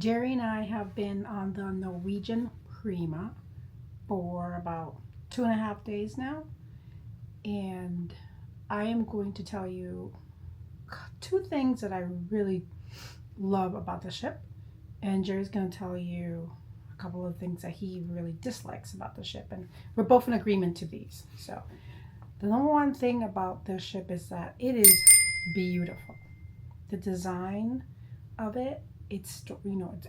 Gerry and I have been on the Norwegian Prima for about 2.5 days now, and I am going to tell you two things that I really love about the ship, and Gerry's going to tell you a couple of things that he really dislikes about the ship, and we're both in agreement to these. So the number one thing about this ship is that it is beautiful. The design of it, it's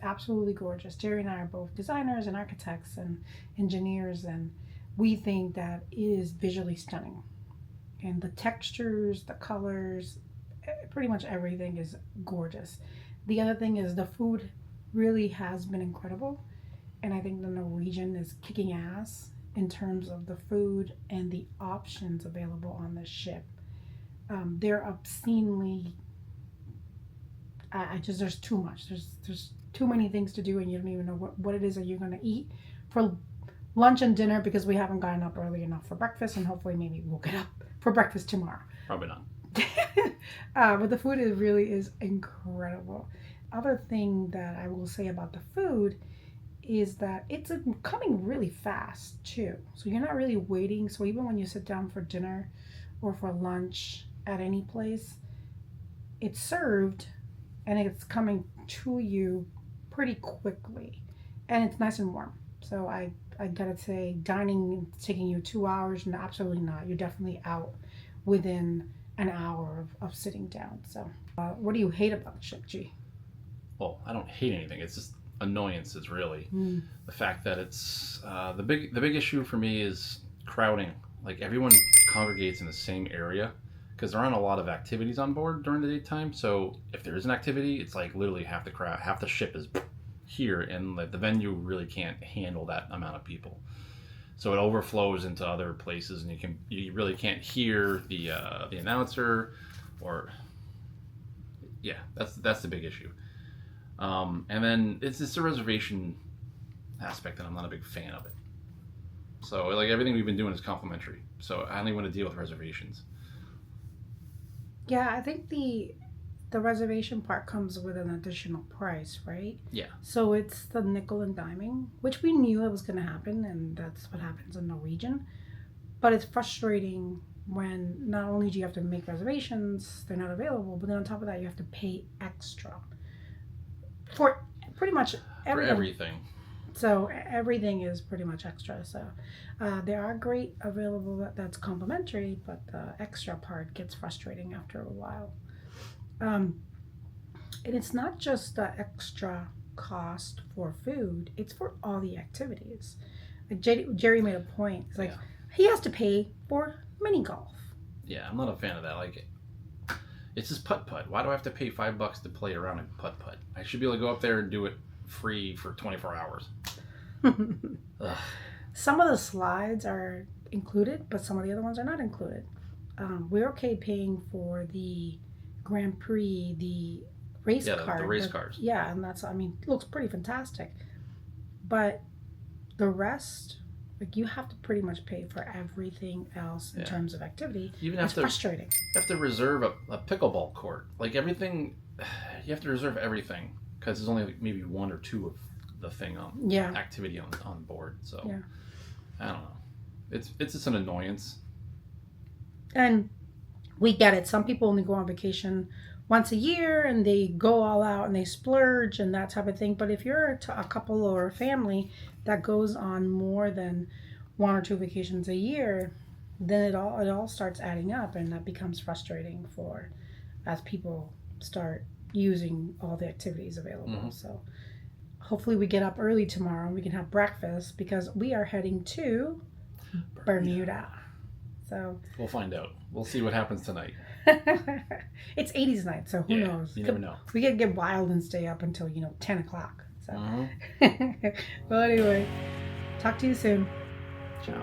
absolutely gorgeous. Gerry and I are both designers and architects and engineers, and we think that it is visually stunning. And the textures, the colors, pretty much everything is gorgeous. The other thing is the food really has been incredible, and I think the Norwegian is kicking ass in terms of the food and the options available on the ship. They're obscenely, there's too much. There's too many things to do, and you don't even know what it is that you're going to eat for lunch and dinner, because we haven't gotten up early enough for breakfast, and hopefully maybe we'll get up for breakfast tomorrow. Probably not. But the food really is incredible. Other thing that I will say about the food is that it's coming really fast too. So you're not really waiting. So even when you sit down for dinner or for lunch at any place, it's served and it's coming to you pretty quickly, and it's nice and warm. So I gotta say, dining taking you 2 hours, no, absolutely not. You're definitely out within an hour of sitting down. So what do you hate about the ship, G? Well, I don't hate anything. It's just annoyances, really. The fact that it's the big issue for me is crowding. Like, everyone congregates in the same area because there aren't a lot of activities on board during the daytime. So if there is an activity, it's like literally half the ship is here, and the venue really can't handle that amount of people. So it overflows into other places, and you really can't hear the announcer, or that's the big issue. And then it's the reservation aspect that I'm not a big fan of it. So like everything we've been doing is complimentary. So I don't even want to deal with reservations. Yeah, I think the reservation part comes with an additional price, right? Yeah. So it's the nickel and diming, which we knew it was going to happen, and that's what happens in Norwegian. But it's frustrating when not only do you have to make reservations, they're not available, but then on top of that, you have to pay extra for pretty much everything. For everything. So everything is pretty much extra. So there are great available that's complimentary, but the extra part gets frustrating after a while. And it's not just the extra cost for food, it's for all the activities. Like Gerry made a point. It's like, he has to pay for mini golf. Yeah, I'm not a fan of that. Like, it's just putt-putt. Why do I have to pay $5 to play around in putt-putt? I should be able to go up there and do it free for 24 hours. Some of the slides are included, but some of the other ones are not included. We're okay paying for the Grand Prix, the race car. The race cars. Yeah, and that's, it looks pretty fantastic. But the rest, like, you have to pretty much pay for everything else in terms of activity. It's frustrating. You have to reserve a pickleball court. Like, everything, you have to reserve everything because there's only maybe one or two of the thing on activity on board. So I don't know. It's just an annoyance. And we get it. Some people only go on vacation once a year and they go all out and they splurge and that type of thing. But if you're a couple or a family that goes on more than 1 or 2 vacations a year, then it all starts adding up, and that becomes frustrating as people start using all the activities available. Mm-hmm. So hopefully we get up early tomorrow and we can have breakfast, because we are heading to Bermuda. So we'll find out. We'll see what happens tonight. It's 80s night, so who knows? You never know. We could get wild and stay up until 10 o'clock. So, well, anyway, talk to you soon. Ciao.